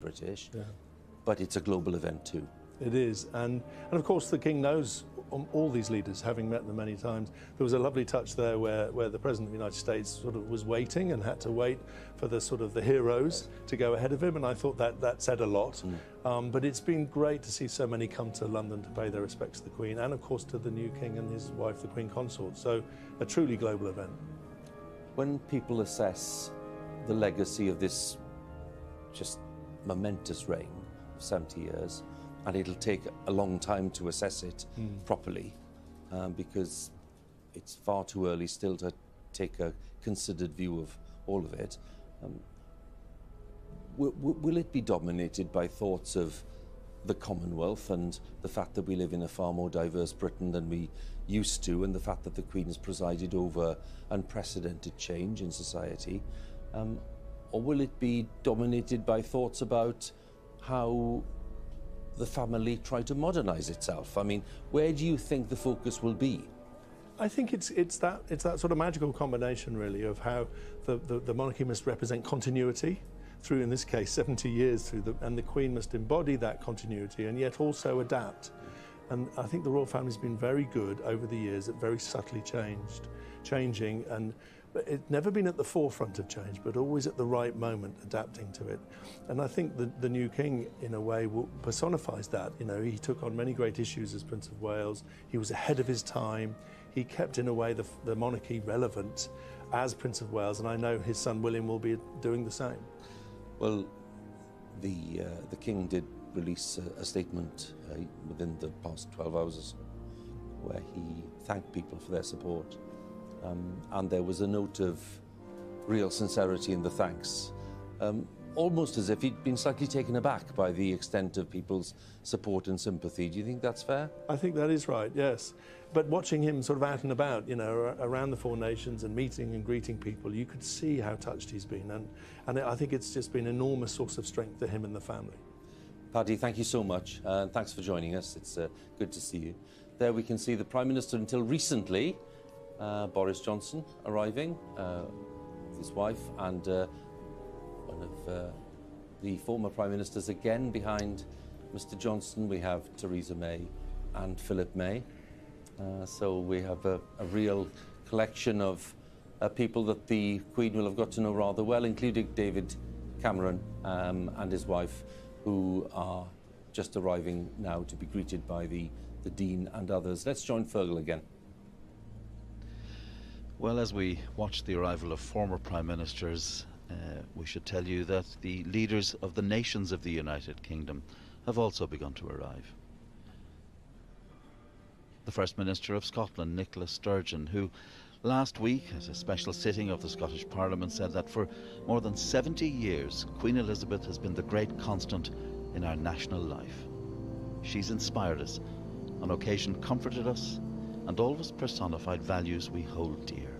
British, Yeah. but it's a global event too. It is, and of course the King knows all these leaders, having met them many times. There was a lovely touch there where the President of the United States sort of was waiting and had to wait for the heroes to go ahead of him, and I thought that said a lot. But it's been great to see so many come to London to pay their respects to the Queen, and of course to the new King and his wife, the Queen Consort. So a truly global event. When people assess the legacy of this just momentous reign of 70 years, and it'll take a long time to assess it properly, because it's far too early still to take a considered view of all of it. Will it be dominated by thoughts of the Commonwealth and the fact that we live in a far more diverse Britain than we used to, and the fact that the Queen has presided over unprecedented change in society? Or will it be dominated by thoughts about how the family try to modernise itself? I mean, where do you think the focus will be? I think it's that sort of magical combination, really, of how the monarchy must represent continuity through, in this case, 70 years through, and the Queen must embody that continuity and yet also adapt. And I think the royal family's been very good over the years at very subtly changing, and it's never been at the forefront of change, but always at the right moment, adapting to it. And I think the new King, in a way, personifies that. You know, he took on many great issues as Prince of Wales. He was ahead of his time. He kept, in a way, the monarchy relevant as Prince of Wales, and I know his son William will be doing the same. Well, the King did release a statement within the past 12 hours or so, where he thanked people for their support. And there was a note of real sincerity in the thanks, almost as if he'd been slightly taken aback by the extent of people's support and sympathy. Do you think that's fair? I think that is right, yes. But watching him sort of out and about, you know, around the four nations and meeting and greeting people, you could see how touched he's been. And I think it's just been an enormous source of strength to him and the family. Paddy, thank you so much, and thanks for joining us. It's good to see you. There we can see the Prime Minister until recently, Boris Johnson, arriving with his wife, and one of the former Prime Ministers again behind Mr Johnson. We have Theresa May and Philip May. So we have a real collection of people that the Queen will have got to know rather well, including David Cameron and his wife, who are just arriving now to be greeted by the Dean and others. Let's join Fergal again. Well, as we watch the arrival of former Prime Ministers, we should tell you that the leaders of the nations of the United Kingdom have also begun to arrive. The First Minister of Scotland, Nicola Sturgeon, who last week, at a special sitting of the Scottish Parliament, said that for more than 70 years, Queen Elizabeth has been the great constant in our national life. She's inspired us, on occasion comforted us, and always personified values we hold dear.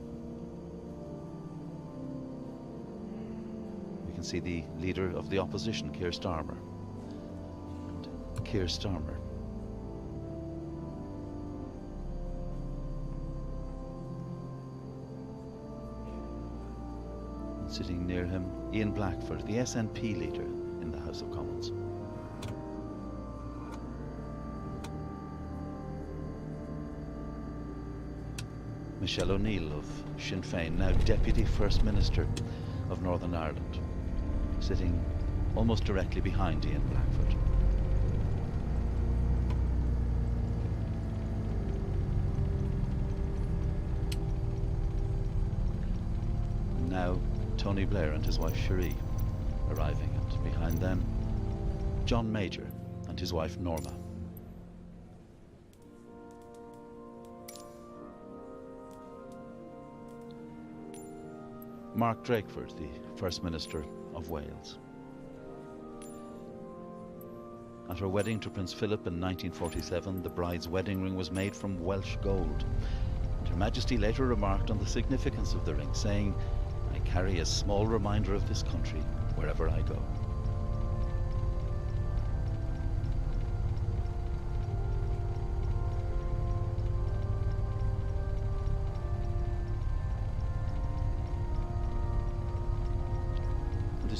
We can see the leader of the opposition, Keir Starmer. And Keir Starmer. And sitting near him, Ian Blackford, the SNP leader in the House of Commons. Michelle O'Neill of Sinn Féin, now Deputy First Minister of Northern Ireland, sitting almost directly behind Ian Blackford. And now Tony Blair and his wife Cherie arriving, and behind them John Major and his wife Norma. Mark Drakeford, the First Minister of Wales. At her wedding to Prince Philip in 1947, the bride's wedding ring was made from Welsh gold. And Her Majesty later remarked on the significance of the ring, saying, "I carry a small reminder of this country wherever I go."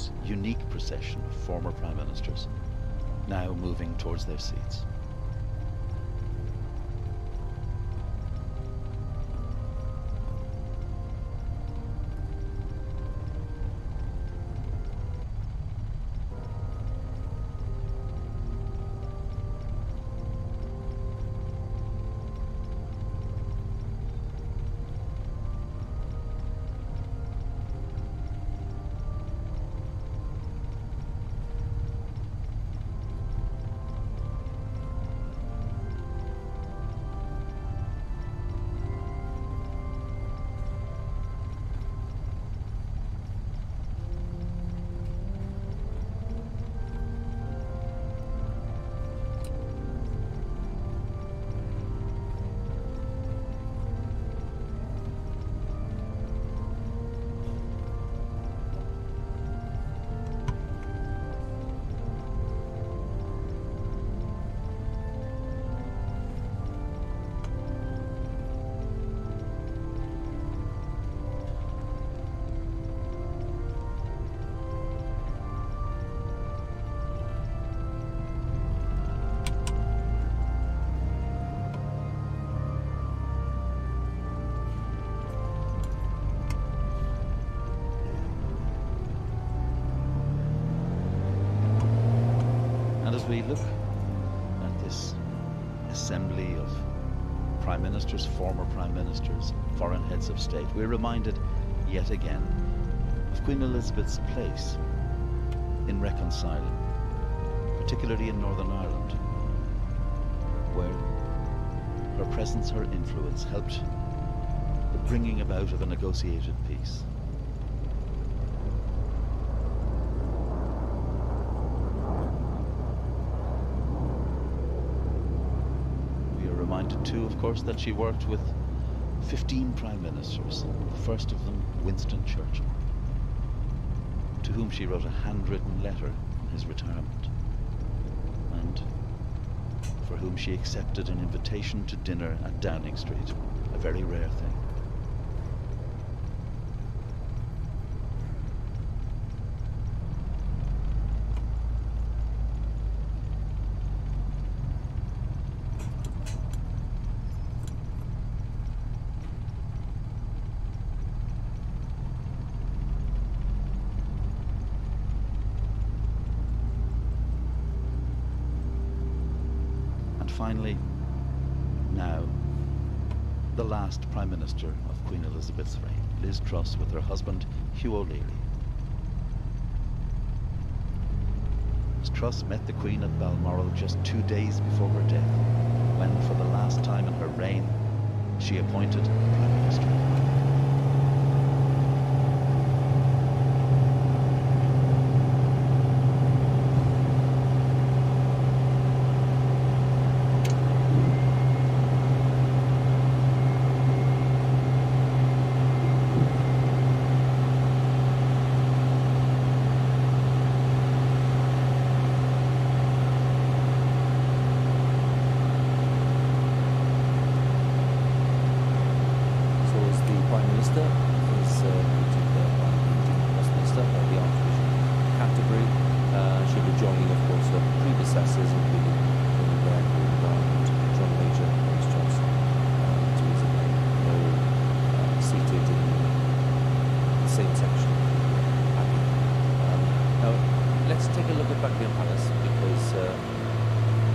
this unique procession of former Prime Ministers now moving towards their seats. We look at this assembly of Prime Ministers, former Prime Ministers, foreign heads of state, we're reminded yet again of Queen Elizabeth's place in reconciling, particularly in Northern Ireland, where her presence, her influence helped the bringing about of a negotiated peace. Reminded too, of course, that she worked with 15 Prime Ministers, the first of them Winston Churchill, to whom she wrote a handwritten letter in his retirement, and for whom she accepted an invitation to dinner at Downing Street, a very rare thing. Finally, now, the last Prime Minister of Queen Elizabeth's reign, Liz Truss, with her husband, Hugh O'Leary. Liz Truss met the Queen at Balmoral just 2 days before her death, when, for the last time in her reign, she appointed a Prime Minister.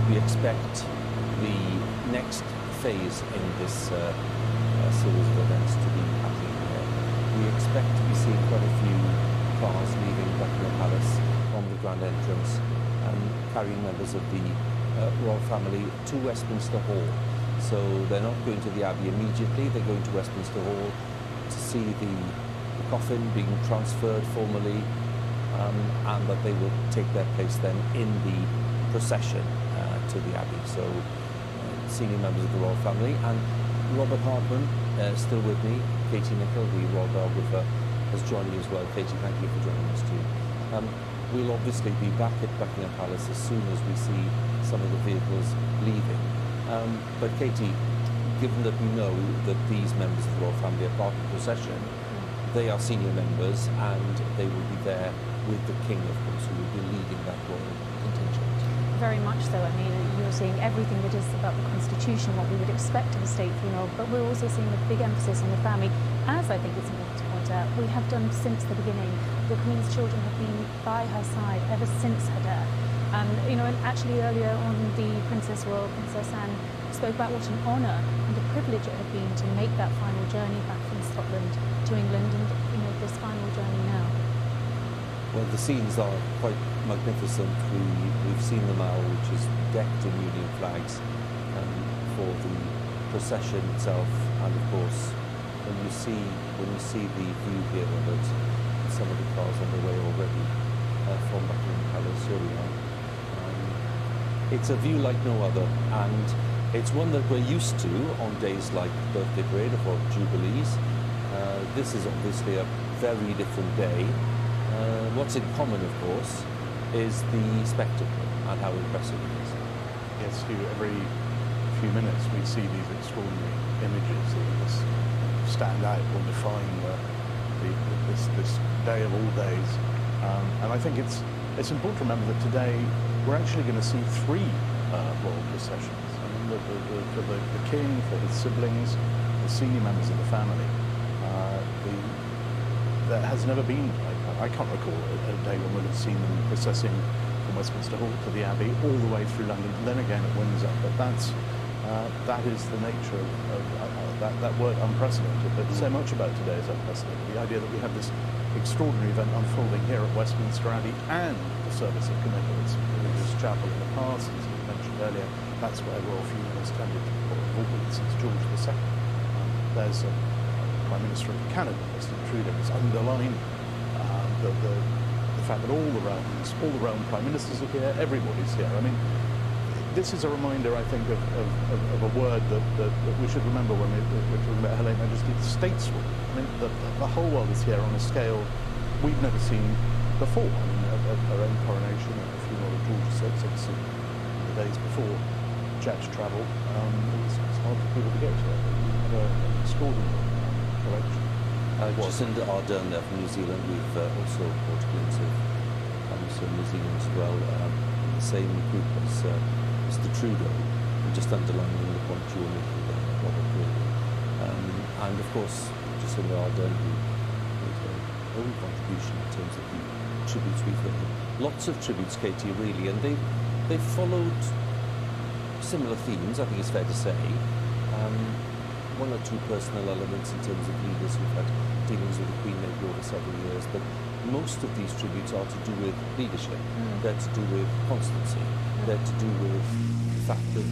We expect the next phase in this series of events to be happening here. We expect to be seeing quite a few cars leaving Buckingham Palace from the grand entrance and carrying members of the royal family to Westminster Hall. So they're not going to the Abbey immediately, they're going to Westminster Hall to see the coffin being transferred formally, and that they will take their place then in the procession to the Abbey. So senior members of the royal family, and Robert Hartman still with me. Katie Nicholl, the royal biographer, has joined me as well. Katie, thank you for joining us too. We'll obviously be back at Buckingham Palace as soon as we see some of the vehicles leaving. But Katie, given that we know that these members of the royal family are part of the procession, they are senior members and they will be there with the king, of course, who will be leading that royal contingent. Very much so. I mean, you're seeing everything that is about the Constitution, what we would expect of a state funeral, but we're also seeing a big emphasis on the family, as I think it's important to point out, we have done since the beginning. The Queen's children have been by her side ever since her death. And actually earlier on, the Royal Princess Anne spoke about what an honour and a privilege it had been to make that final journey back from Scotland to England, and this final journey now. Well, the scenes are quite magnificent. We've seen the Mall, which is decked in Union flags for the procession itself, and of course, when you see the view here of it, some of the cars on the way already from Buckingham Palace, here we are. It's a view like no other, and it's one that we're used to on days like birthday parade or jubilees. This is obviously a very different day. What's in common, of course, is the spectacle and how impressive it is. Yes, every few minutes we see these extraordinary images that just stand out or define this day of all days. And I think it's important to remember that today we're actually going to see 3 royal processions. I mean, for the king, for his siblings, the senior members of the family. There has never been, I can't recall a day when we'll have seen them processing from Westminster Hall to the Abbey, all the way through London, then again at Windsor. But that is the nature of that word unprecedented. But so much about today is unprecedented. The idea that we have this extraordinary event unfolding here at Westminster Abbey and the service of commemorates religious chapel in the past, as we mentioned earlier. That's where royal funerals tended to always since George II. There's a Prime Minister of Canada, Mr. Trudeau, has underlined the fact that all the realm Prime Ministers are here, everybody's here. I mean, this is a reminder, I think, of a word that we should remember when we're talking about Her Late Majesty, stateswoman. I mean, the whole world is here on a scale we've never seen before. I mean, our own coronation and the funeral of George VI, obviously, in the days before jet travel, it's hard for people to get to it. We had an extraordinary collection. Jacinda Ardern there from New Zealand. We've also brought a glimpse of New Zealand as well, in the same group as Mr. Trudeau, just underlining the point you were making there, Robert Green. And of course, Jacinda Ardern, who made her own contribution in terms of the tributes we've heard. Lots of tributes, Katie, really, and they've followed similar themes, I think it's fair to say. One or two personal elements in terms of leaders who've had dealings with the Queen maybe over several years, but most of these tributes are to do with leadership. They're to do with constancy. They're to do with the fact that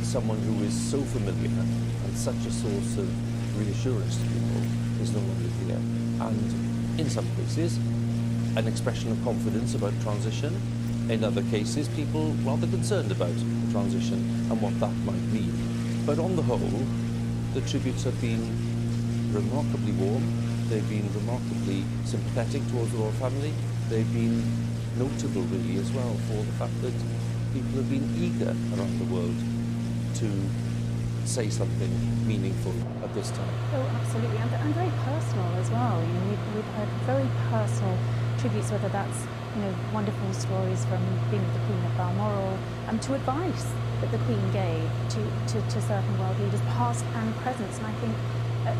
someone who is so familiar and such a source of reassurance to people is no longer here. And in some cases, an expression of confidence about transition. In other cases, people rather concerned about the transition and what that might mean. But on the whole, the tributes have been remarkably warm. They've been remarkably sympathetic towards the royal family. They've been notable, really, as well, for the fact that people have been eager around the world to say something meaningful at this time. Oh, absolutely, and very personal as well. We've heard very personal tributes, whether that's wonderful stories from being with the Queen at Balmoral, to advice that the Queen gave to certain world leaders, past and present. And I think,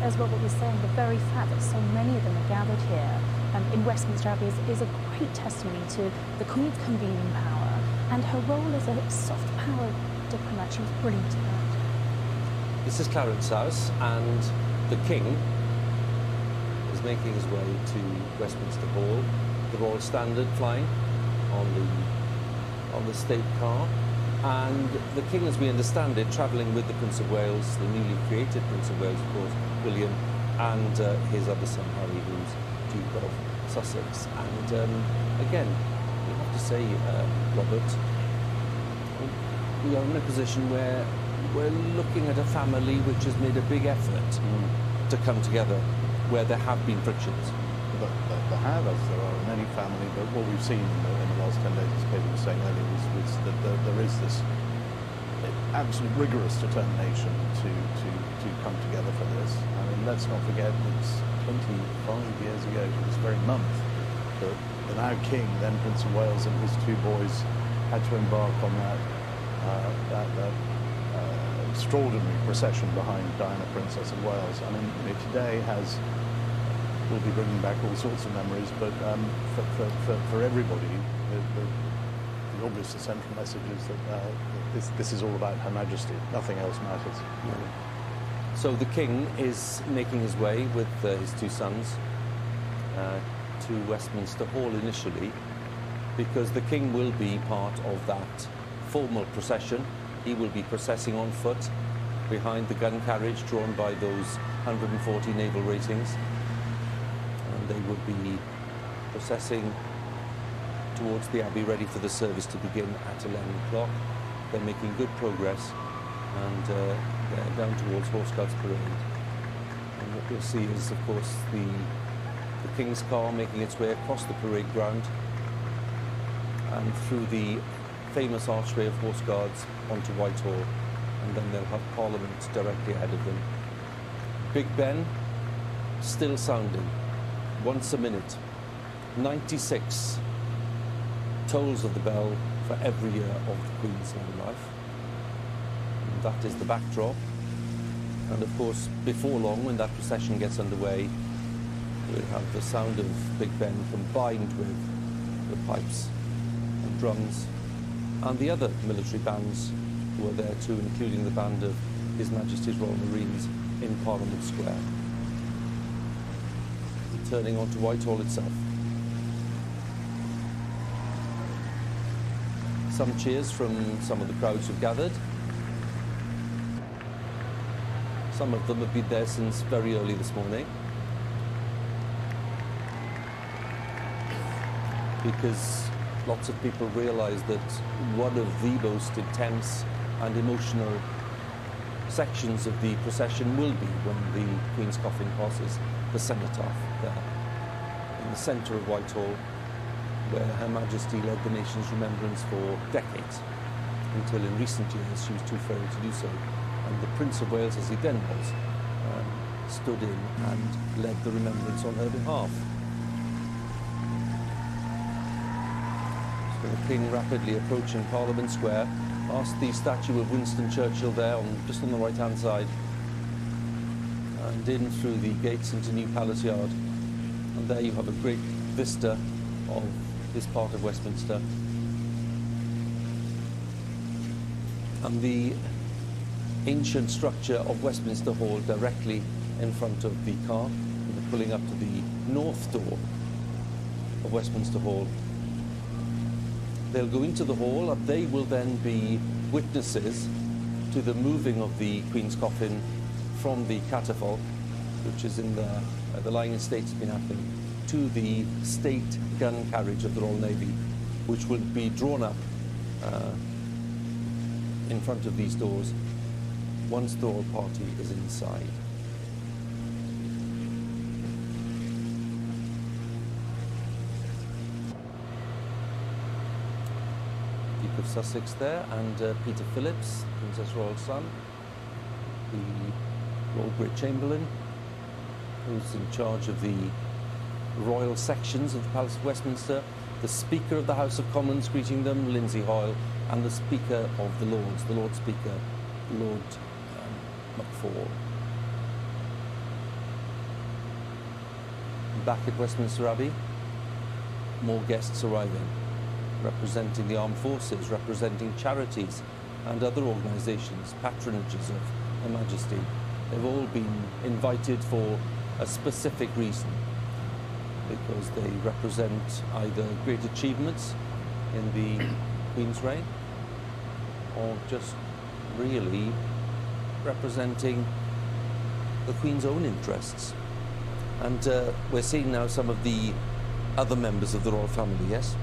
as Robert was saying, the very fact that so many of them are gathered here in Westminster Abbey is a great testimony to the Queen's convening power and her role as a soft power diplomat. She was brilliant at that. This is Clarence House, and the King is making his way to Westminster Hall. The Royal Standard flying on the state car, and the King, as we understand it, travelling with the Prince of Wales, the newly created Prince of Wales, of course, William, and his other son Harry, who's Duke of Sussex. And again, we have to say, Robert, we are in a position where we're looking at a family which has made a big effort to come together, where there have been frictions. There have, as there are in any family, but what we've seen in the last 10 days, as Katie was saying earlier, was that there is this absolute rigorous determination to come together for this. I mean, let's not forget it's 25 years ago to this very month that the now King, then Prince of Wales, and his two boys had to embark on that extraordinary procession behind Diana, Princess of Wales. I mean, today will be bringing back all sorts of memories, but for everybody, the obvious central message is that this is all about Her Majesty. Nothing else matters. Yeah. So the King is making his way with his two sons to Westminster Hall initially, because the King will be part of that formal procession. He will be processing on foot behind the gun carriage drawn by those 140 naval ratings. And they will be processing towards the Abbey, ready for the service to begin at 11 o'clock. They're making good progress, and they're down towards Horse Guards Parade. And what we'll see is, of course, the King's car making its way across the parade ground and through the famous archway of Horse Guards onto Whitehall, and then they'll have Parliament directly ahead of them. Big Ben still sounding once a minute. 96 tolls of the bell for every year of the Queen's long life. And that is the backdrop. And of course, before long, when that procession gets underway, we'll have the sound of Big Ben combined with the pipes and drums and the other military bands who are there too, including the band of His Majesty's Royal Marines in Parliament Square. Turning onto Whitehall itself. Some cheers from some of the crowds who've gathered. Some of them have been there since very early this morning, because lots of people realise that one of the most intense and emotional sections of the procession will be when the Queen's coffin crosses the cenotaph there in the centre of Whitehall, where Her Majesty led the nation's remembrance for decades, until in recent years she was too frail to do so. And the Prince of Wales, as he then was, stood in and led the remembrance on her behalf. So the King, rapidly approaching Parliament Square, past the statue of Winston Churchill there, just on the right-hand side, and in through the gates into New Palace Yard. And there you have a great vista of this part of Westminster. And the ancient structure of Westminster Hall directly in front of the car. We're pulling up to the north door of Westminster Hall. They'll go into the hall, and they will then be witnesses to the moving of the Queen's coffin from the catafalque, which is in the lying in state has been happening, to the state gun carriage of the Royal Navy, which will be drawn up in front of these doors once the royal party is inside. Duke of Sussex there, and Peter Phillips, Princess Royal's son, the Lord Great Chamberlain, who's in charge of the royal sections of the Palace of Westminster, the Speaker of the House of Commons greeting them, Lindsay Hoyle, and the Speaker of the Lords, the Lord Speaker, Lord McFall. Back at Westminster Abbey, more guests arriving, representing the armed forces, representing charities and other organisations, patronages of Her Majesty. They've all been invited for a specific reason, because they represent either great achievements in the Queen's reign, or just really representing the Queen's own interests. And we're seeing now some of the other members of the royal family, yes?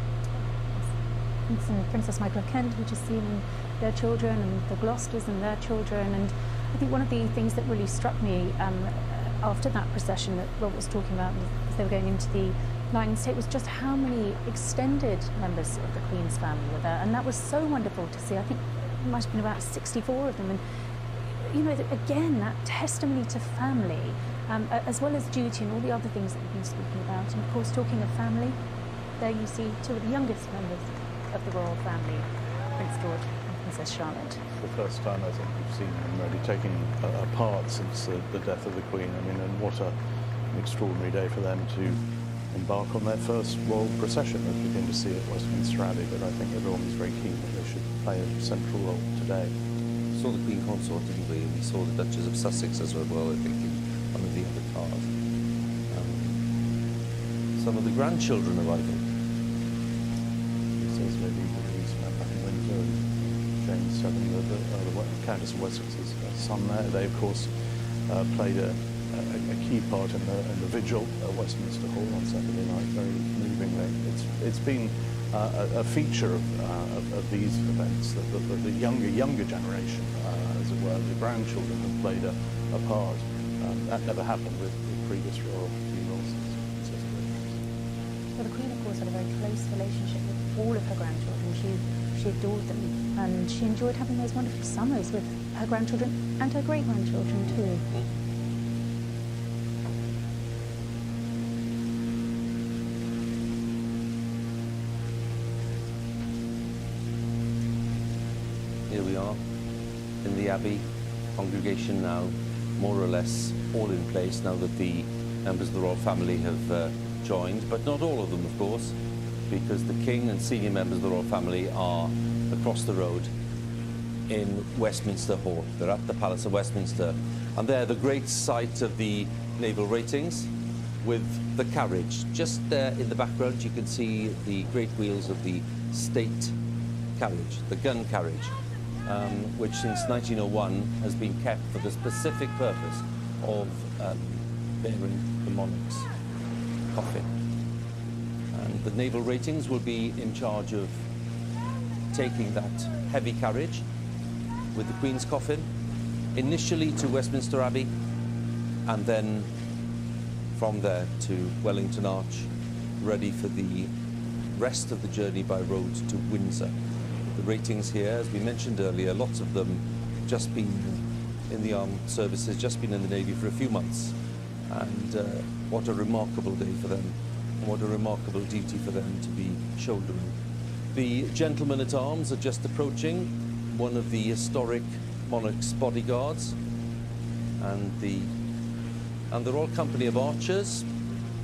Prince and Princess Michael of Kent, we just seen their children, and the Gloucesters and their children. And I think one of the things that really struck me after that procession that Rob was talking about as they were going into the lying in state was just how many extended members of the Queen's family were there. And that was so wonderful to see. I think it might have been about 64 of them. And, you know, again, that testimony to family, as well as duty and all the other things that we've been speaking about. And of course, talking of family, there you see two of the youngest members of the royal family, Prince George and Princess Charlotte. The first time I think we've seen them really taking a part since the death of the Queen. I mean, and what an extraordinary day for them to embark on their first royal procession that we're going to see at Westminster Abbey, but I think everyone was very keen that they should play a central role today. We saw the Queen Consort, didn't we? We saw the Duchess of Sussex as well, I think, in one of the other cars. Some of the grandchildren arriving. This is Lady Louise Mountbatten Windsor and James VII, the Countess of Wessex's son there. They, of course, played a key part in the vigil at Westminster Hall on Saturday night, very movingly. It's been a feature of these events that the younger generation, as it were, the grandchildren have played a part. That never happened with previous royal funerals. Well, the Queen, of course, had a very close relationship with all of her grandchildren. She adored them, and she enjoyed having those wonderful summers with her grandchildren and her great-grandchildren too. Here we are in the Abbey. Congregation now more or less all in place now that the members of the royal family have joined, but not all of them, of course, because the King and senior members of the royal family are across the road in Westminster Hall. They're at the Palace of Westminster, and they're the great sight of the naval ratings with the carriage. Just there in the background you can see the great wheels of the state carriage, the gun carriage, which since 1901 has been kept for the specific purpose of bearing the monarch's coffin. And the naval ratings will be in charge of taking that heavy carriage with the Queen's coffin, initially to Westminster Abbey, and then from there to Wellington Arch, ready for the rest of the journey by road to Windsor. The ratings here, as we mentioned earlier, lots of them just been in the armed services, just been in the Navy for a few months. And what a remarkable day for them, and what a remarkable duty for them to be shouldering. The gentlemen-at-arms are just approaching one of the historic monarch's bodyguards, and they're all company of archers,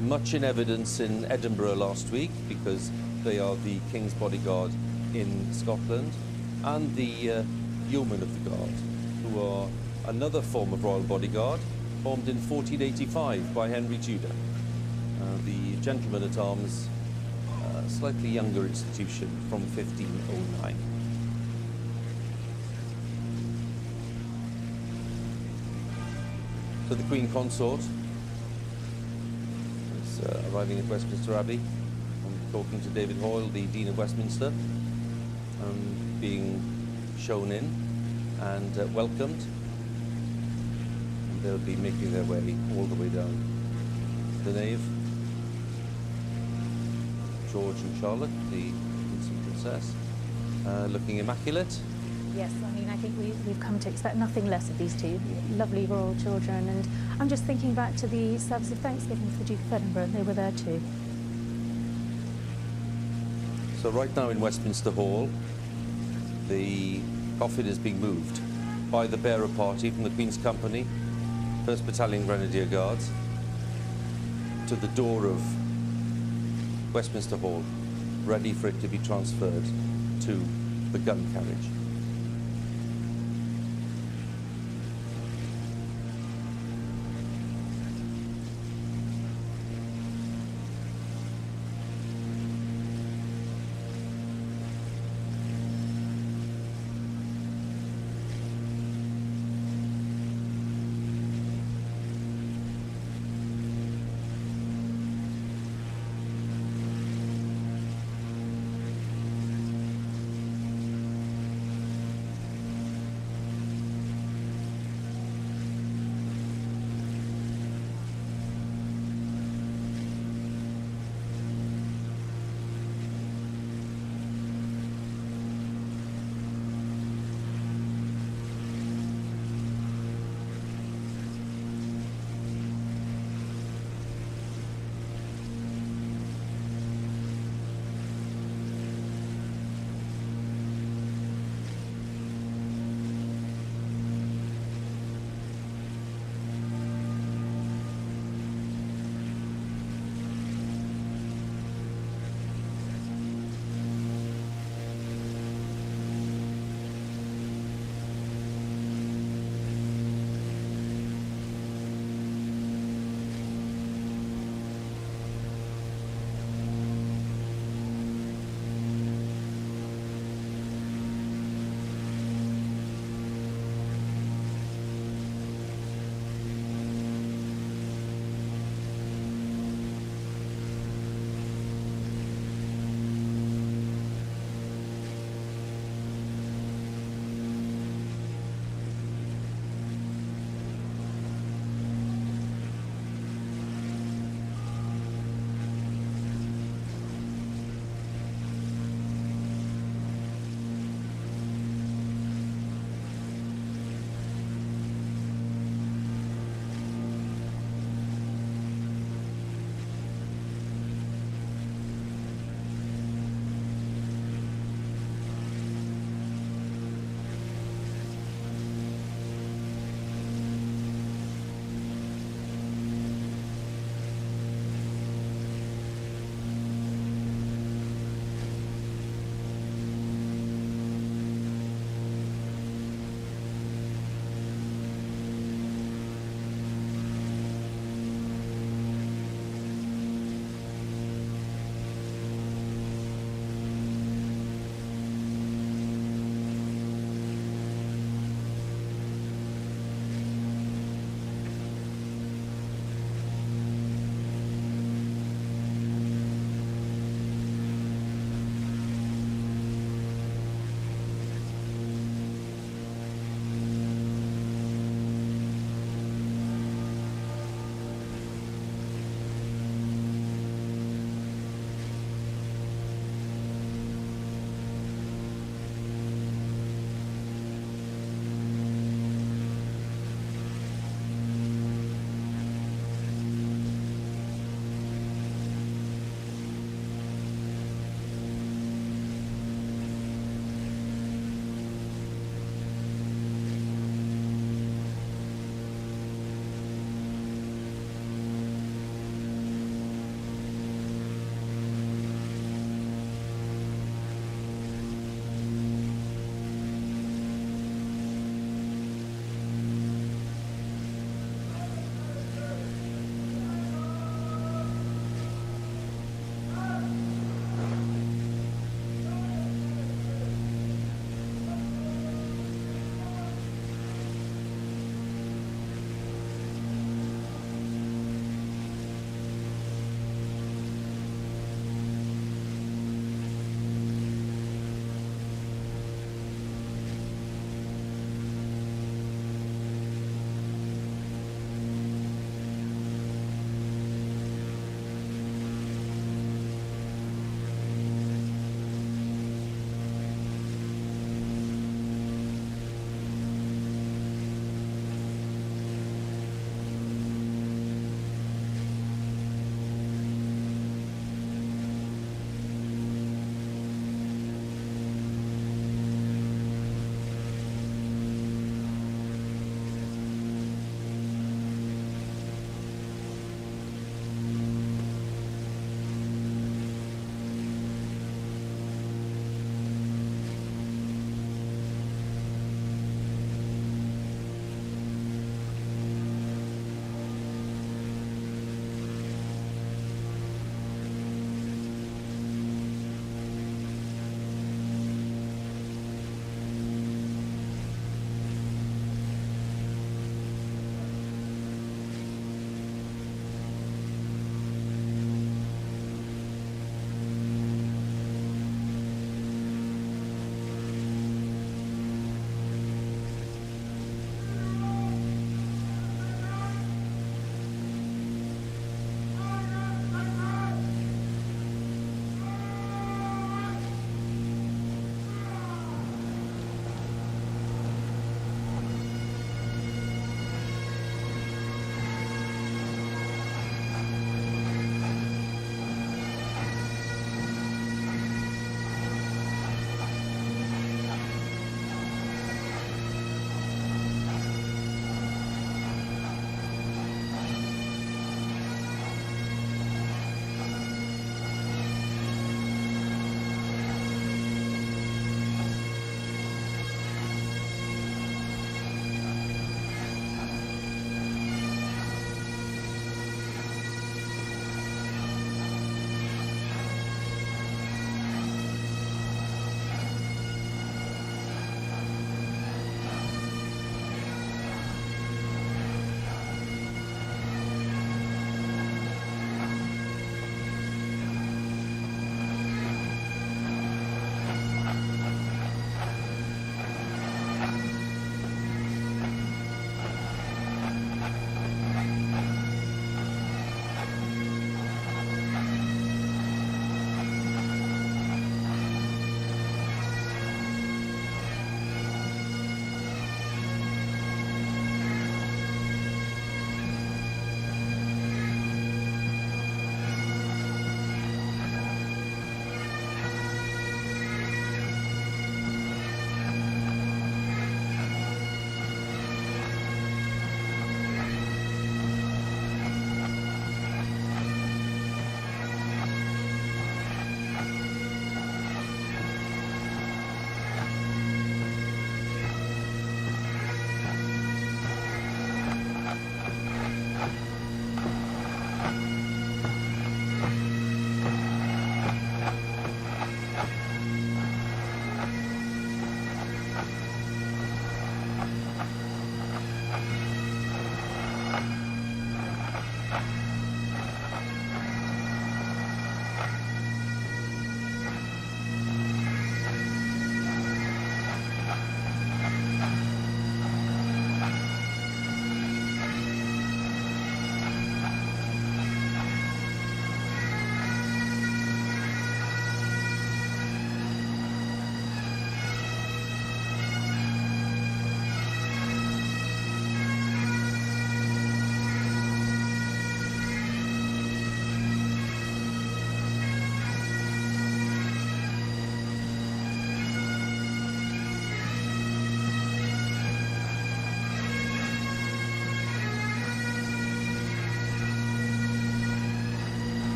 much in evidence in Edinburgh last week, because they are the King's bodyguard in Scotland, and the yeomen of the guard, who are another form of royal bodyguard, formed in 1485 by Henry Tudor. The gentlemen-at-arms, slightly younger institution from 1509. So the Queen Consort is arriving at Westminster Abbey. I'm talking to David Hoyle, the Dean of Westminster, being shown in and welcomed. And they'll be making their way all the way down the nave. George and Charlotte, the Prince and Princess, looking immaculate. Yes, I mean, I think we've come to expect nothing less of these two lovely royal children. And I'm just thinking back to the service of Thanksgiving for the Duke of Edinburgh. They were there too. So right now in Westminster Hall, the coffin is being moved by the bearer party from the Queen's Company, 1st Battalion Grenadier Guards, to the door of Westminster Hall, ready for it to be transferred to the gun carriage.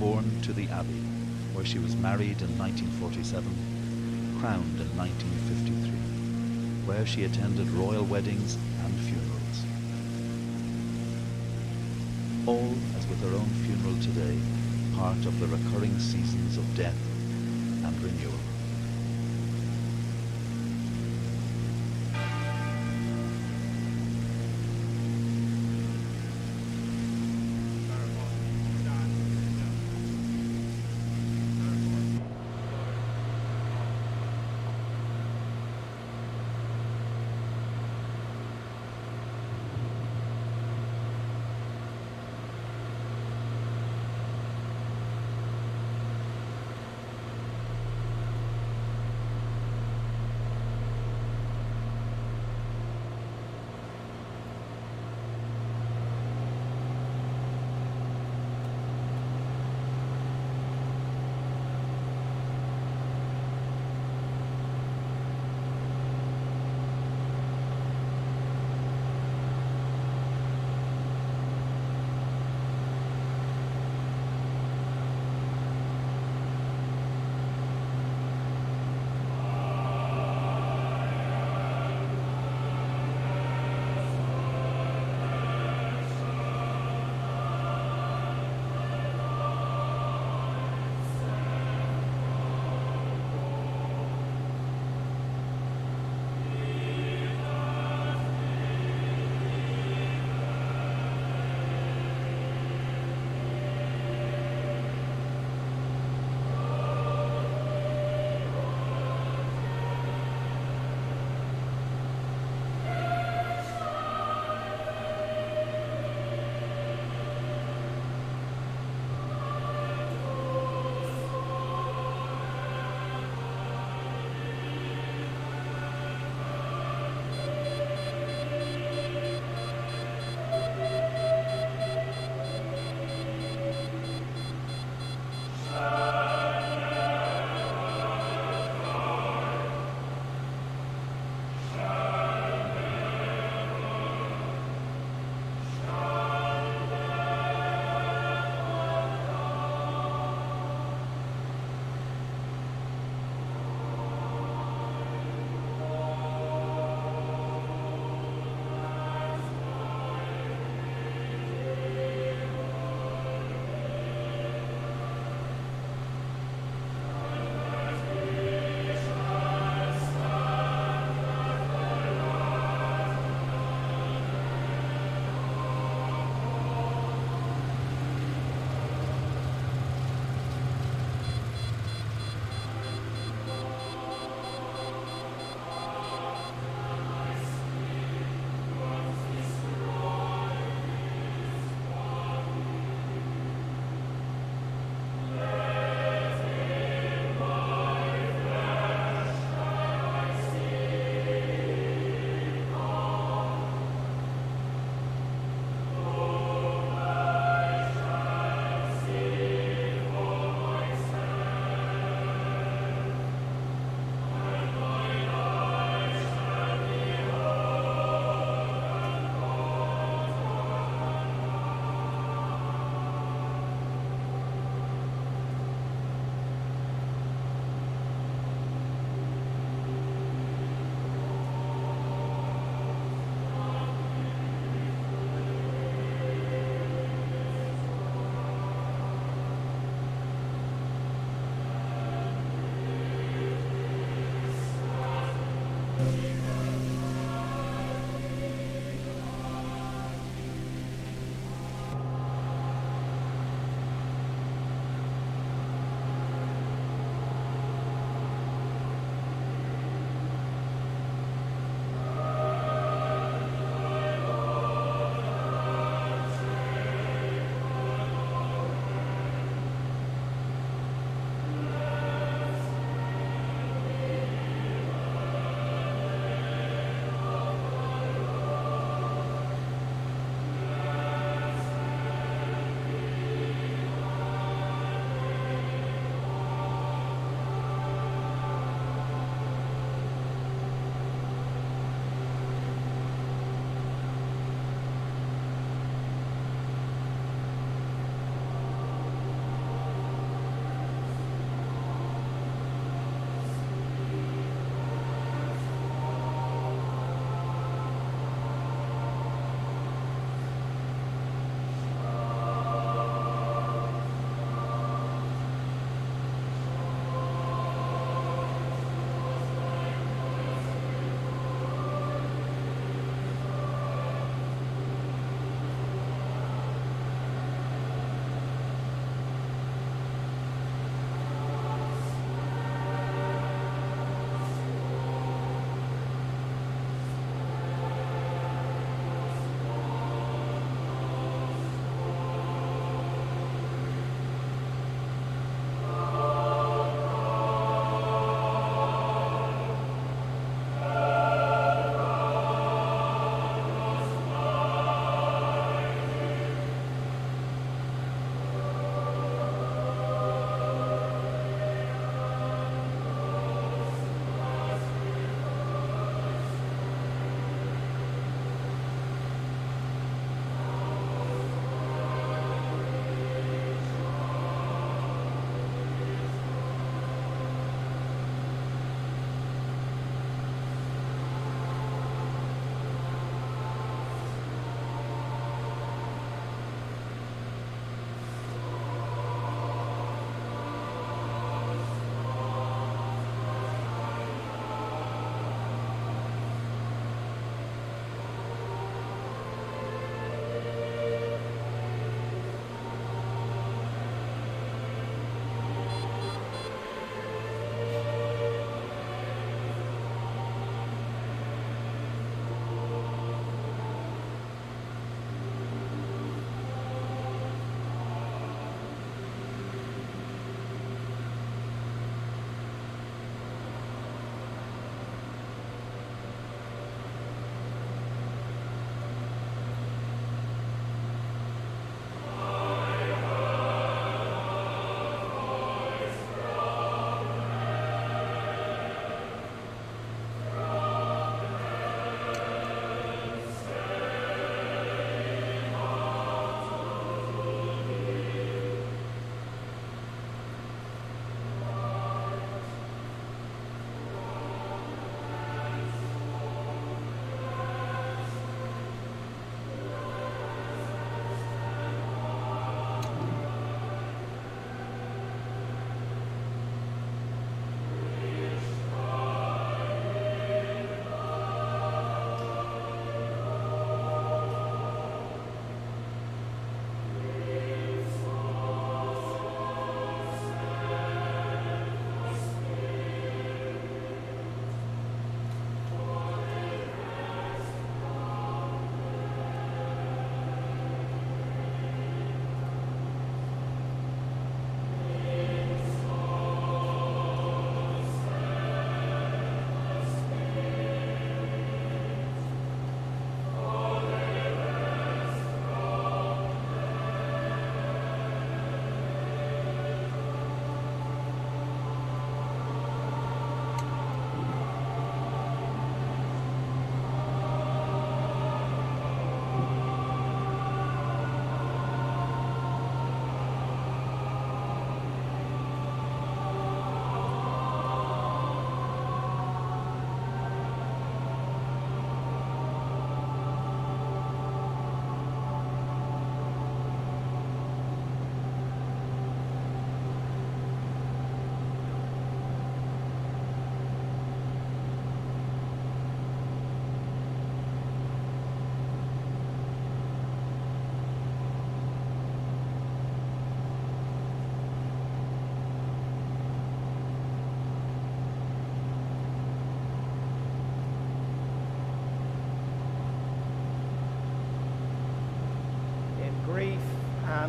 born to the Abbey, where she was married in 1947, crowned in 1953, where she attended royal weddings and funerals. All, as with her own funeral today, part of the recurring seasons of death and renewal.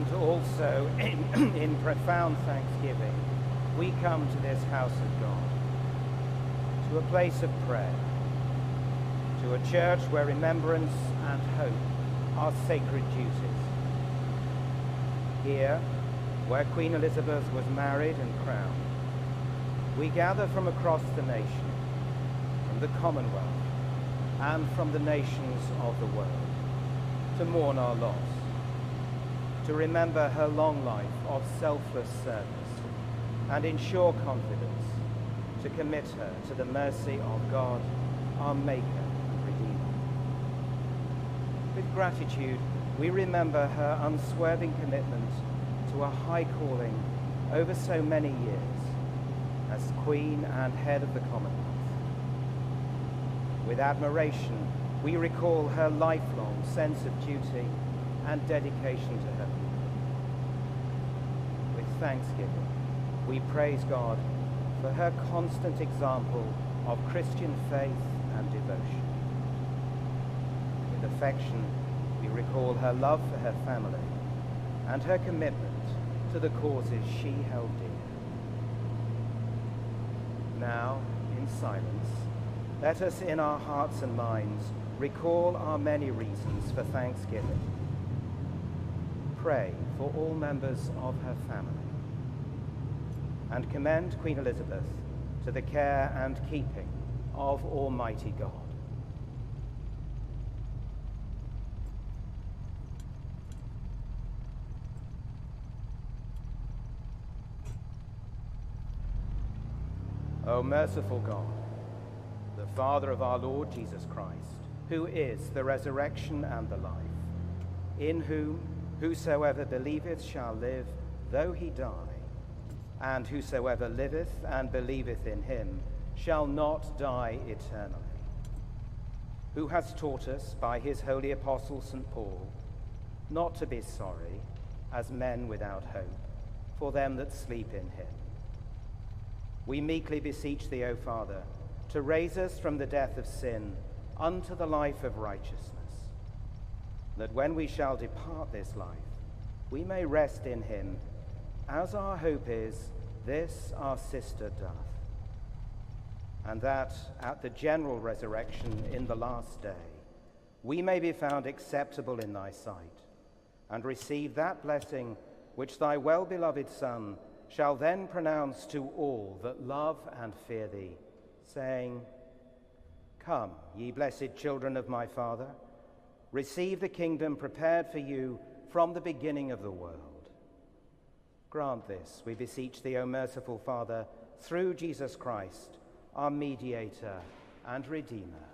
And also in profound thanksgiving, we come to this house of God, to a place of prayer, to a church where remembrance and hope are sacred duties. Here, where Queen Elizabeth was married and crowned, we gather from across the nation, from the Commonwealth, and from the nations of the world, to mourn our loss, to remember her long life of selfless service, and in sure confidence to commit her to the mercy of God, our Maker and Redeemer. With gratitude, we remember her unswerving commitment to a high calling over so many years as Queen and head of the Commonwealth. With admiration, we recall her lifelong sense of duty and dedication to her people. With thanksgiving, we praise God for her constant example of Christian faith and devotion. With affection, we recall her love for her family and her commitment to the causes she held dear. Now, in silence, let us in our hearts and minds recall our many reasons for thanksgiving. Pray for all members of her family, and commend Queen Elizabeth to the care and keeping of Almighty God. O merciful God, the Father of our Lord Jesus Christ, who is the resurrection and the life, in whom whosoever believeth shall live, though he die, and whosoever liveth and believeth in him shall not die eternally, who has taught us by his holy apostle St. Paul not to be sorry as men without hope for them that sleep in him. We meekly beseech thee, O Father, to raise us from the death of sin unto the life of righteousness, that when we shall depart this life, we may rest in him, as our hope is this our sister doth, and that at the general resurrection in the last day, we may be found acceptable in thy sight, and receive that blessing which thy well-beloved Son shall then pronounce to all that love and fear thee, saying, Come, ye blessed children of my Father, receive the kingdom prepared for you from the beginning of the world. Grant this, we beseech thee, O merciful Father, through Jesus Christ, our mediator and Redeemer.